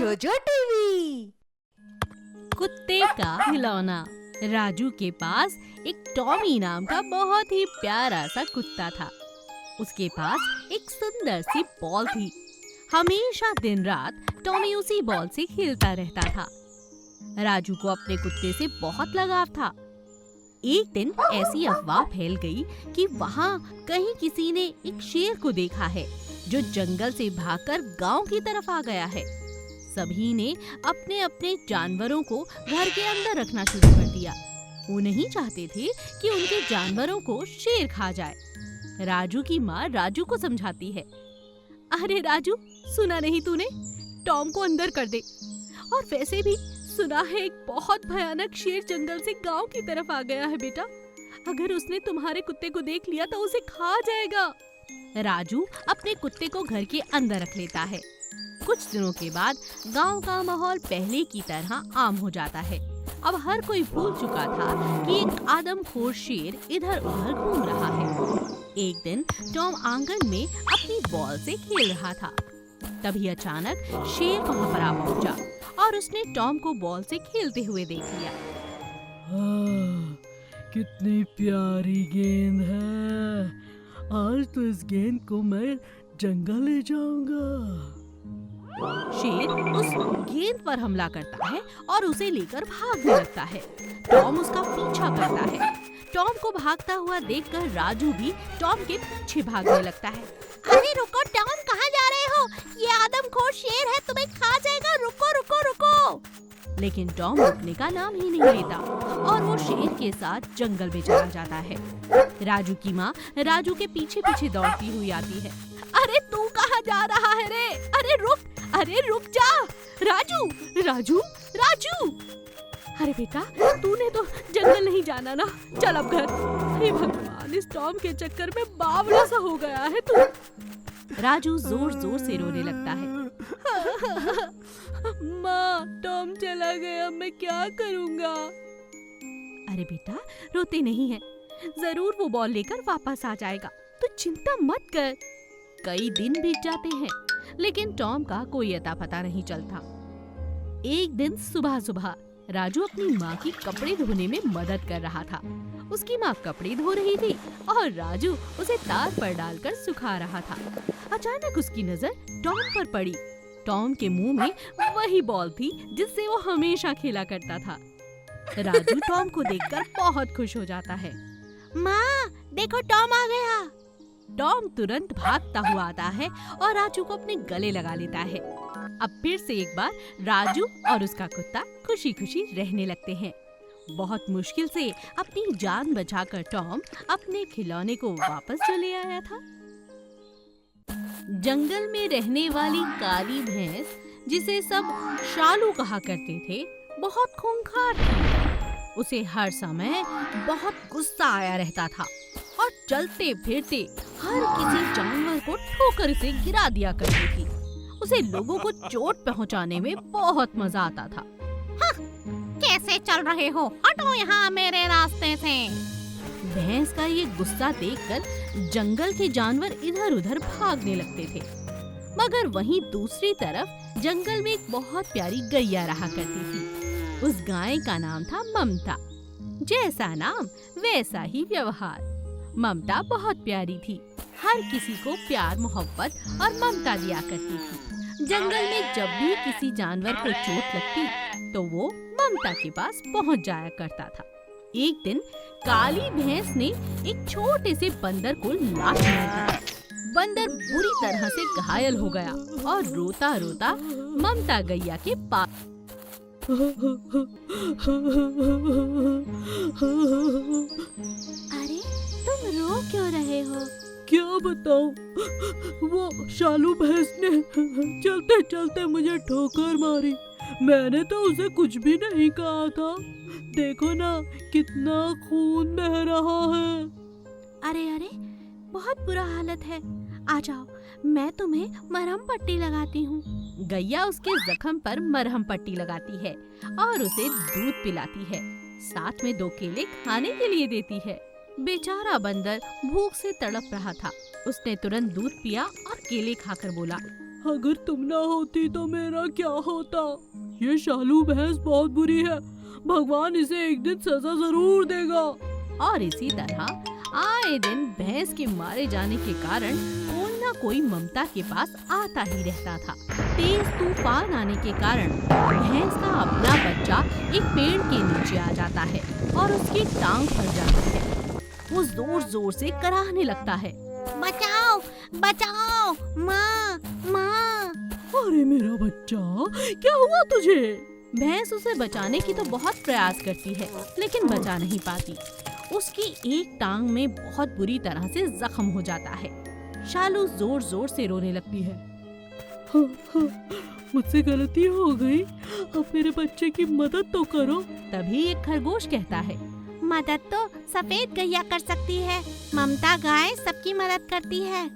जोजो टीवी। कुत्ते का खिलौना। राजू के पास एक टॉमी नाम का बहुत ही प्यारा सा कुत्ता था। उसके पास एक सुंदर सी बॉल थी। हमेशा दिन रात टॉमी उसी बॉल से खेलता रहता था। राजू को अपने कुत्ते से बहुत लगाव था। एक दिन ऐसी अफवाह फैल गई कि वहाँ कहीं किसी ने एक शेर को देखा है जो जंगल से भागकर गांव की तरफ आ गया है। सभी ने अपने अपने जानवरों को घर के अंदर रखना शुरू कर दिया। वो नहीं चाहते थे कि उनके जानवरों को शेर खा जाए। राजू की माँ राजू को समझाती है, अरे राजू, सुना नहीं तूने? टॉम को अंदर कर दे। और वैसे भी सुना है एक बहुत भयानक शेर जंगल से गांव की तरफ आ गया है बेटा। अगर उसने तुम्हारे कुत्ते को देख लिया तो उसे खा जाएगा। राजू अपने कुत्ते को घर के अंदर रख लेता है। कुछ दिनों के बाद गांव का माहौल पहले की तरह आम हो जाता है। अब हर कोई भूल चुका था कि एक आदमखोर शेर इधर उधर घूम रहा है। एक दिन टॉम आंगन में अपनी बॉल से खेल रहा था। तभी अचानक शेर वहां पर आ पहुंचा और उसने टॉम को बॉल से खेलते हुए देख लिया। कितनी प्यारी गेंद है। आज तो इस गेंद को मैं जंगल ले जाऊंगा। शेर उस गेंद पर हमला करता है और उसे लेकर भागने लगता है। टॉम उसका पीछा करता है। टॉम को भागता हुआ देखकर राजू भी टॉम के पीछे भागने लगता है। अरे रुको टॉम, कहाँ जा रहे हो? ये आदमखोर शेर है, तुम्हें खा जाएगा। रुको रुको रुको। लेकिन टॉम रुकने का नाम ही नहीं लेता और वो शेर के साथ जंगल में चला जाता है। राजू की माँ राजू के पीछे पीछे दौड़ती हुई आती है। अरे तू कहाँ जा रहा है रे? अरे रुक जा। राजू राजू राजू। अरे बेटा, तूने तो जंगल नहीं जाना ना। चल अब घर। हे भगवान, इस टॉम के चक्कर में बावला सा हो गया है तू। राजू जोर जोर से रोने लगता है। माँ, टॉम चला गया, मैं क्या करूँगा? अरे बेटा, रोते नहीं है, जरूर वो बॉल लेकर वापस आ जाएगा। तू चिंता मत कर। कई दिन बीत जाते हैं लेकिन टॉम का कोई अता पता नहीं चलता। एक दिन सुबह सुबह राजू अपनी माँ की कपड़े धोने में मदद कर रहा था। उसकी माँ कपड़े धो रही थी और राजू उसे तार पर डालकर सुखा रहा था। अचानक उसकी नजर टॉम पर पड़ी। टॉम के मुंह में वही बॉल थी जिससे वो हमेशा खेला करता था। राजू टॉम को देखकर बहुत खुश हो जाता है। माँ, देखो टॉम आ गया। टॉम तुरंत भागता हुआ आता है और राजू को अपने गले लगा लेता है। अब फिर से एक बार राजू और उसका कुत्ता खुशी खुशी रहने लगते हैं। बहुत मुश्किल से अपनी जान बचाकर टॉम अपने खिलौने को वापस जो ले आया था। जंगल में रहने वाली काली भैंस, जिसे सब शालू कहा करते थे, बहुत खूंखार थी। उसे हर समय बहुत गुस्सा आया रहता था और चलते फिरते हर किसी जानवर को ठोकर से गिरा दिया करती थी। उसे लोगों को चोट पहुंचाने में बहुत मजा आता था। हाँ, कैसे चल रहे हो? हटो यहाँ मेरे रास्ते से। भैंस का ये गुस्सा देखकर जंगल के जानवर इधर उधर भागने लगते थे। मगर वहीं दूसरी तरफ जंगल में एक बहुत प्यारी गैया रहा करती थी। उस गाय का नाम था ममता। जैसा नाम वैसा ही व्यवहार। ममता बहुत प्यारी थी। हर किसी को प्यार, मोहब्बत और ममता दिया करती थी। जंगल में जब भी किसी जानवर को चोट लगती तो वो ममता के पास पहुंच जाया करता था। एक दिन काली भैंस ने एक छोटे से बंदर को लात मारा। बंदर बुरी तरह से घायल हो गया और रोता रोता ममता गैया के पास। अरे तुम रो क्यों रहे हो? क्या बताऊं, वो शालू भैंस ने चलते चलते मुझे ठोकर मारी। मैंने तो उसे कुछ भी नहीं कहा था। देखो ना, कितना खून बह रहा है। अरे अरे, बहुत बुरा हालत है। आ जाओ, मैं तुम्हें मरहम पट्टी लगाती हूँ। गैया उसके जख्म पर मरहम पट्टी लगाती है और उसे दूध पिलाती है। साथ में 2 केले खाने के लिए देती है। बेचारा बंदर भूख से तड़प रहा था। उसने तुरंत दूध पिया और केले खाकर बोला, अगर तुम ना होती तो मेरा क्या होता। ये शालू भैंस बहुत बुरी है, भगवान इसे एक दिन सजा जरूर देगा। और इसी तरह आए दिन भैंस के मारे जाने के कारण कोई न कोई ममता के पास आता ही रहता था। तेज तूफान आने के कारण भैंस का अपना बच्चा एक पेड़ के नीचे आ जाता है और उसकी टांग फट जाती है। वो जोर जोर से कराहने लगता है, बचाओ बचाओ, माँ माँ। अरे मेरा बच्चा, क्या हुआ तुझे? भैंस उसे बचाने की तो बहुत प्रयास करती है लेकिन बचा नहीं पाती। उसकी एक टांग में बहुत बुरी तरह से जख्म हो जाता है। शालू जोर जोर से रोने लगती है। मुझसे गलती हो गई, अब मेरे बच्चे की मदद तो करो। तभी एक खरगोश कहता है, मदद तो सफेद गैया कर सकती है, ममता गाय सबकी मदद करती है।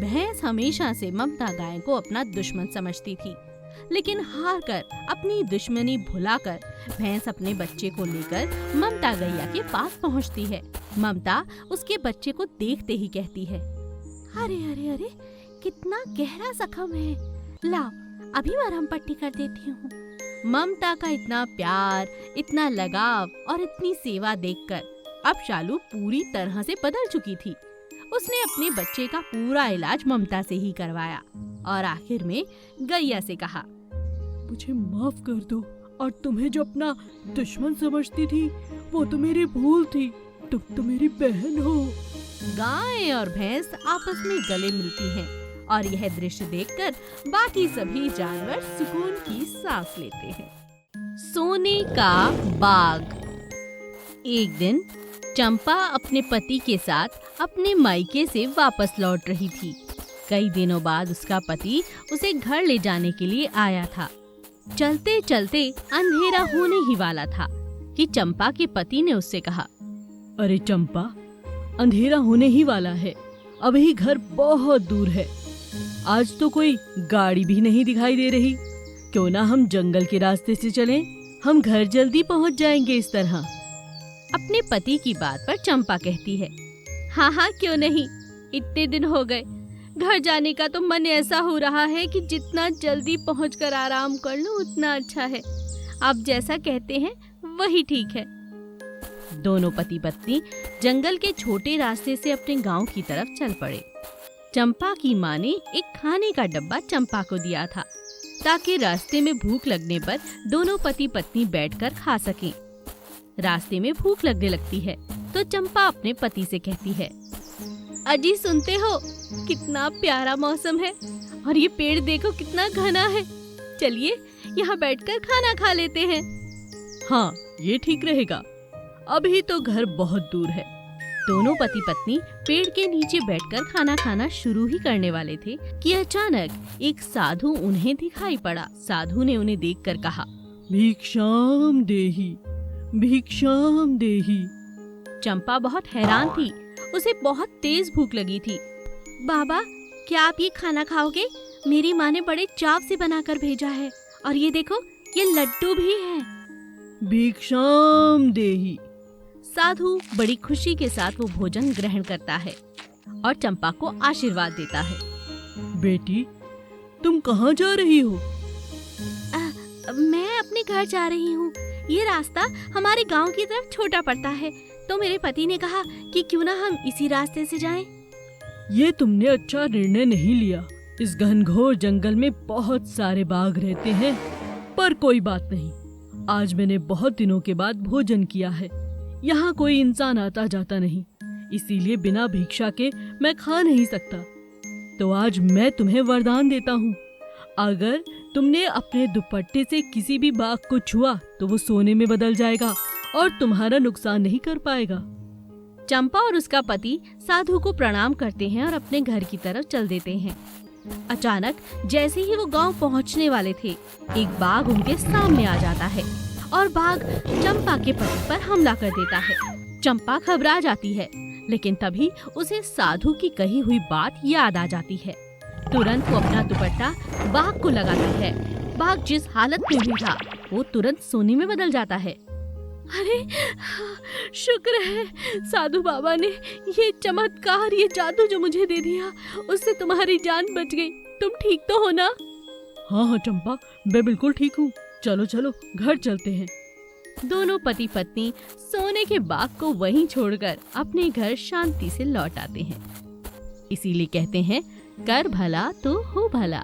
भैंस हमेशा से ममता गाय को अपना दुश्मन समझती थी, लेकिन हार कर अपनी दुश्मनी भुलाकर भैंस अपने बच्चे को लेकर ममता गैया के पास पहुंचती है। ममता उसके बच्चे को देखते ही कहती है, अरे अरे अरे, कितना गहरा जख्म है, लाओ अभी मरहम पट्टी कर देती हूँ। ममता का इतना प्यार, इतना लगाव और इतनी सेवा देखकर अब शालू पूरी तरह से बदल चुकी थी। उसने अपने बच्चे का पूरा इलाज ममता से ही करवाया और आखिर में गैया से कहा, मुझे माफ कर दो, और तुम्हें जो अपना दुश्मन समझती थी वो तो मेरी भूल थी, तुम तो मेरी बहन हो। गाय और भैंस आपस में गले मिलती हैं और यह दृश्य देखकर बाकी सभी जानवर सुकून की सांस लेते हैं। सोने का बाग। एक दिन चंपा अपने पति के साथ अपने मायके से वापस लौट रही थी। कई दिनों बाद उसका पति उसे घर ले जाने के लिए आया था। चलते चलते अंधेरा होने ही वाला था कि चंपा के पति ने उससे कहा, अरे चंपा, अंधेरा होने ही वाला है, अभी घर बहुत दूर है, आज तो कोई गाड़ी भी नहीं दिखाई दे रही, क्यों ना हम जंगल के रास्ते से चलें, हम घर जल्दी पहुंच जाएंगे इस तरह। अपने पति की बात पर चंपा कहती है, हाँ हाँ क्यों नहीं, इतने दिन हो गए, घर जाने का तो मन ऐसा हो रहा है कि जितना जल्दी पहुंचकर आराम कर लूं उतना अच्छा है। आप जैसा कहते हैं वही ठीक है। दोनों पति पत्नी जंगल के छोटे रास्ते से अपने गांव की तरफ चल पड़े। चंपा की माँ ने एक खाने का डब्बा चंपा को दिया था ताकि रास्ते में भूख लगने पर दोनों पति पत्नी बैठकर खा सकें। रास्ते में भूख लगने लगती है तो चंपा अपने पति से कहती है, अजी सुनते हो, कितना प्यारा मौसम है और ये पेड़ देखो कितना घना है, चलिए यहाँ बैठकर खाना खा लेते हैं। हाँ, ये ठीक रहेगा, अभी तो घर बहुत दूर है। दोनों पति पत्नी पेड़ के नीचे बैठकर खाना खाना शुरू ही करने वाले थे कि अचानक एक साधु उन्हें दिखाई पड़ा। साधु ने उन्हें देखकर कहा, भिक्षाम देहि, भिक्षाम देहि। चंपा बहुत हैरान थी, उसे बहुत तेज भूख लगी थी। बाबा, क्या आप ये खाना खाओगे? मेरी माँ ने बड़े चाव से बनाकर भेजा है, और ये देखो, ये लड्डू भी है। भिक्षाम देहि। साधु बड़ी खुशी के साथ वो भोजन ग्रहण करता है और चंपा को आशीर्वाद देता है। बेटी, तुम कहाँ जा रही हो? मैं अपने घर जा रही हूँ। ये रास्ता हमारे गांव की तरफ छोटा पड़ता है, तो मेरे पति ने कहा कि क्यों ना हम इसी रास्ते से जाएं। ये तुमने अच्छा निर्णय नहीं लिया। इस घनघोर जंगल में बहुत सारे बाघ रहते हैं, पर कोई बात नहीं, आज मैंने बहुत दिनों के बाद भोजन किया है। यहाँ कोई इंसान आता जाता नहीं, इसीलिए बिना भिक्षा के मैं खा नहीं सकता। तो आज मैं तुम्हें वरदान देता हूँ, अगर तुमने अपने दुपट्टे से किसी भी बाघ को छुआ तो वो सोने में बदल जाएगा और तुम्हारा नुकसान नहीं कर पाएगा। चंपा और उसका पति साधु को प्रणाम करते हैं और अपने घर की तरफ चल देते हैं। अचानक जैसे ही वो गांव पहुंचने वाले थे, एक बाघ उनके सामने आ जाता है और बाघ चंपा के पति पर हमला कर देता है। चंपा घबरा जाती है, लेकिन तभी उसे साधु की कही हुई बात याद आ जाती है। तुरंत वो अपना दुपट्टा बाघ को लगाती है। बाघ जिस हालत में भी था वो तुरंत सोने में बदल जाता है। अरे शुक्र है साधु बाबा ने ये चमत्कार, ये जादू जो मुझे दे दिया, उससे तुम्हारी जान बच गई। तुम ठीक तो हो ना? हाँ हाँ चंपा, मैं बिल्कुल ठीक हूँ। चलो चलो घर चलते हैं। दोनों पति पत्नी सोने के बाग को वहीं छोड़कर अपने घर शांति से लौट आते हैं। इसीलिए कहते हैं, कर भला तो हो भला।